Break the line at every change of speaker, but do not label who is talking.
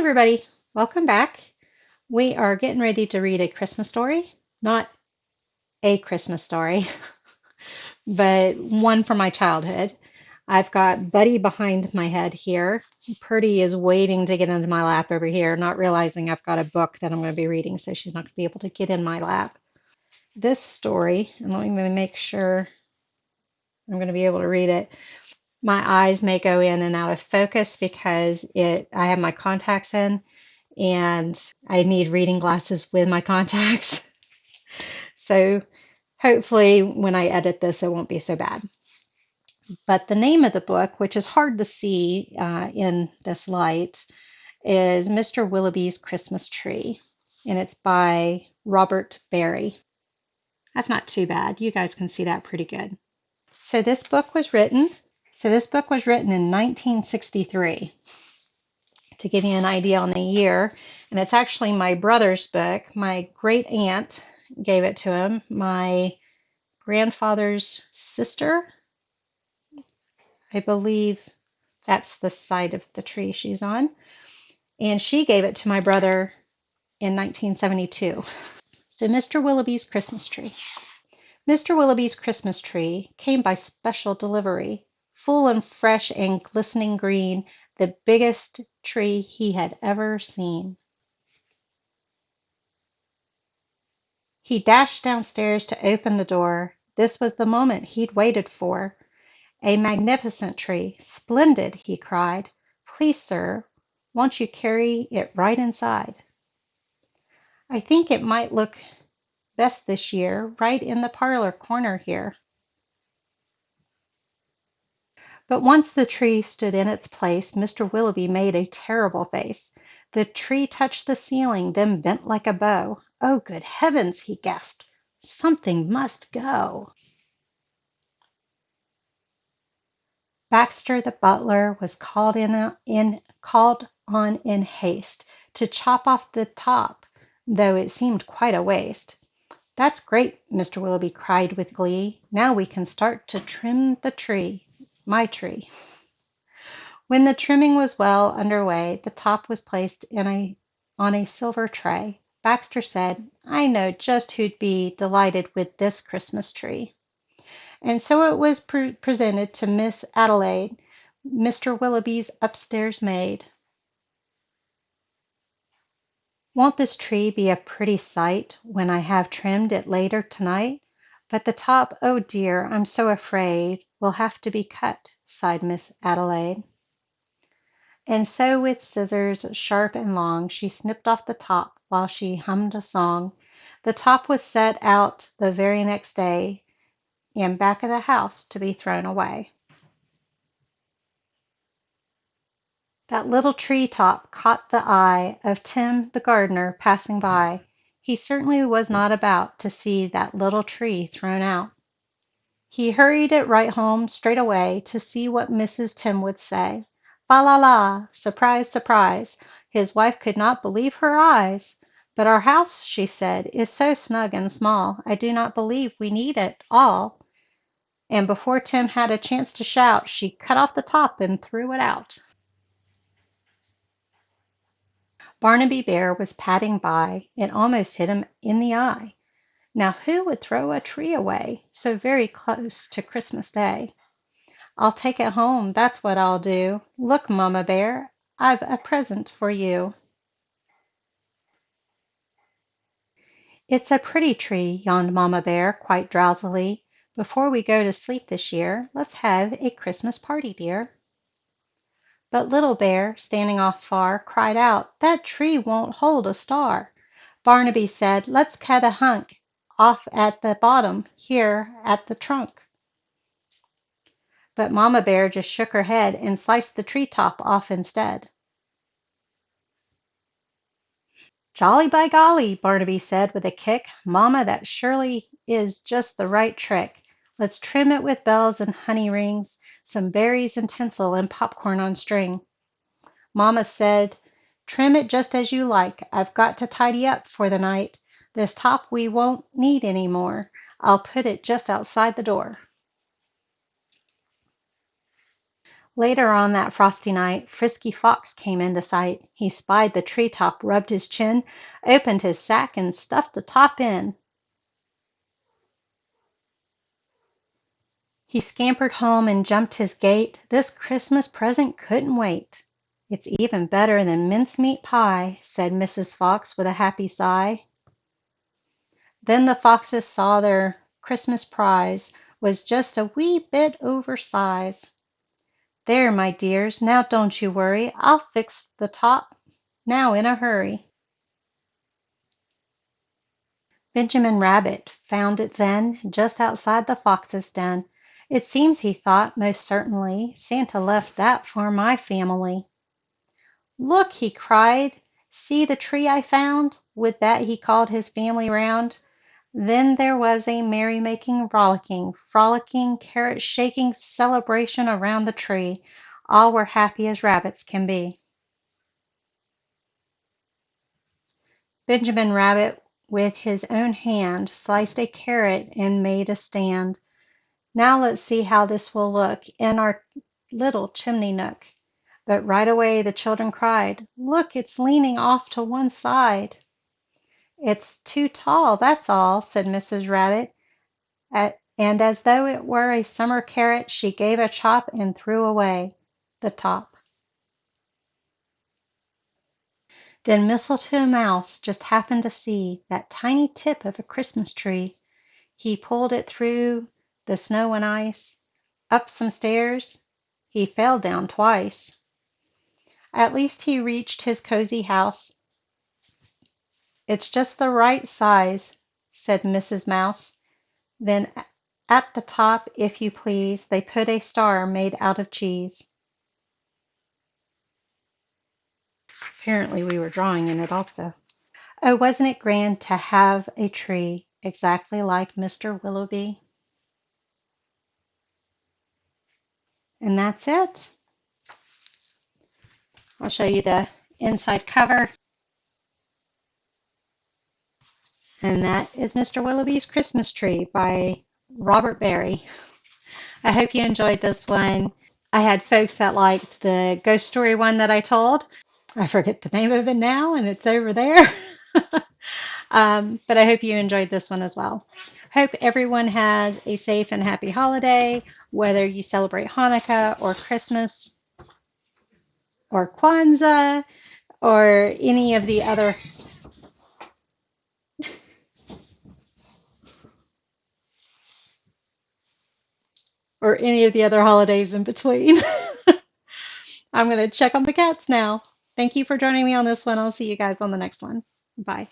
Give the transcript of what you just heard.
everybody, welcome back. We are getting ready to read a Christmas story. Not a Christmas story, but one from my childhood. I've got Buddy behind my head here. Purdy is waiting to get into my lap over here, not realizing I've got a book that I'm going to be reading, so she's not going to be able to get in my lap. This story, and let me make sure I'm going to be able to read it. My eyes may go in and out of focus because I have my contacts in and I need reading glasses with my contacts. So hopefully when I edit this, it won't be so bad. But the name of the book, which is hard to see in this light, is Mr. Willoughby's Christmas Tree. And it's by Robert Barry. That's not too bad. You guys can see that pretty good. So this book was written. So this book was written in 1963, to give you an idea on the year. And it's actually my brother's book. My great aunt gave it to him. My grandfather's sister, I believe that's the side of the tree she's on. And she gave it to my brother in 1972. So Mr. Willoughby's Christmas Tree. Mr. Willoughby's Christmas tree came by special delivery, full and fresh and glistening green, the biggest tree he had ever seen. He dashed downstairs to open the door. This was the moment he'd waited for. A magnificent tree, splendid, he cried. Please, sir, won't you carry it right inside? I think it might look best this year, right in the parlor corner here. But once the tree stood in its place, Mr. Willoughby made a terrible face. The tree touched the ceiling, then bent like a bow. Oh, good heavens, he gasped. Something must go. Baxter the butler was called on in haste to chop off the top, though it seemed quite a waste. That's great, Mr. Willoughby cried with glee. Now we can start to trim the tree, my tree. When the trimming was well under way, the top was placed on a silver tray. Baxter said, I know just who'd be delighted with this Christmas tree. And so it was presented to Miss Adelaide, Mr. Willoughby's upstairs maid. Won't this tree be a pretty sight when I have trimmed it later tonight? But the top, oh dear, I'm so afraid, will have to be cut, sighed Miss Adelaide. And so with scissors sharp and long, she snipped off the top while she hummed a song. The top was set out the very next day and back of the house to be thrown away. That little tree top caught the eye of Tim the gardener passing by. He certainly was not about to see that little tree thrown out. He hurried it right home straight away to see what Mrs. Tim would say. Fa la la! Surprise, surprise! His wife could not believe her eyes. But our house, she said, is so snug and small, I do not believe we need it all. And before Tim had a chance to shout, she cut off the top and threw it out. Barnaby Bear was padding by. It almost hit him in the eye. Now who would throw a tree away so very close to Christmas Day? I'll take it home, that's what I'll do. Look, Mamma Bear, I've a present for you. It's a pretty tree, yawned Mamma Bear quite drowsily. Before we go to sleep this year, let's have a Christmas party, dear. But Little Bear, standing off far, cried out, That tree won't hold a star. Barnaby said, Let's cut a hunk off at the bottom, here at the trunk. But Mamma Bear just shook her head and sliced the tree top off instead. Jolly by golly, Barnaby said with a kick. Mamma, that surely is just the right trick. Let's trim it with bells and honey rings, some berries and tinsel and popcorn on string. Mamma said, Trim it just as you like. I've got to tidy up for the night. This top we won't need any more. I'll put it just outside the door. Later on that frosty night, Frisky Fox came into sight. He spied the tree top, rubbed his chin, opened his sack, and stuffed the top in. He scampered home and jumped his gate. This Christmas present couldn't wait. It's even better than mincemeat pie, said Mrs. Fox with a happy sigh. Then the foxes saw their Christmas prize was just a wee bit oversize. There, my dears, now don't you worry. I'll fix the top now in a hurry. Benjamin Rabbit found it then, just outside the fox's den. It seems he thought, most certainly, Santa left that for my family. Look, he cried, see the tree I found? With that he called his family round. Then there was a merrymaking, rollicking, frolicking, carrot-shaking celebration around the tree. All were happy as rabbits can be. Benjamin Rabbit, with his own hand, sliced a carrot and made a stand. Now let's see how this will look in our little chimney nook. But right away the children cried, Look, it's leaning off to one side. It's too tall, that's all, said Mrs. Rabbit. And as though it were a summer carrot, she gave a chop and threw away the top. Then Mistletoe Mouse just happened to see that tiny tip of a Christmas tree. He pulled it through the snow and ice, up some stairs. He fell down twice. At least he reached his cozy house. It's just the right size, said Mrs. Mouse. Then at the top, if you please, they put a star made out of cheese. Apparently we were drawing in it also. Oh, wasn't it grand to have a tree exactly like Mr. Willowby? And that's it. I'll show you the inside cover. And that is Mr. Willowby's Christmas Tree by Robert Barry. I hope you enjoyed this one. I had folks that liked the ghost story one that I told. I forget the name of it now, and it's over there. But I hope you enjoyed this one as well. Hope everyone has a safe and happy holiday, whether you celebrate Hanukkah or Christmas or Kwanzaa or any of the other holidays in between. I'm going to check on the cats now. Thank you for joining me on this one. I'll see you guys on the next one. Bye.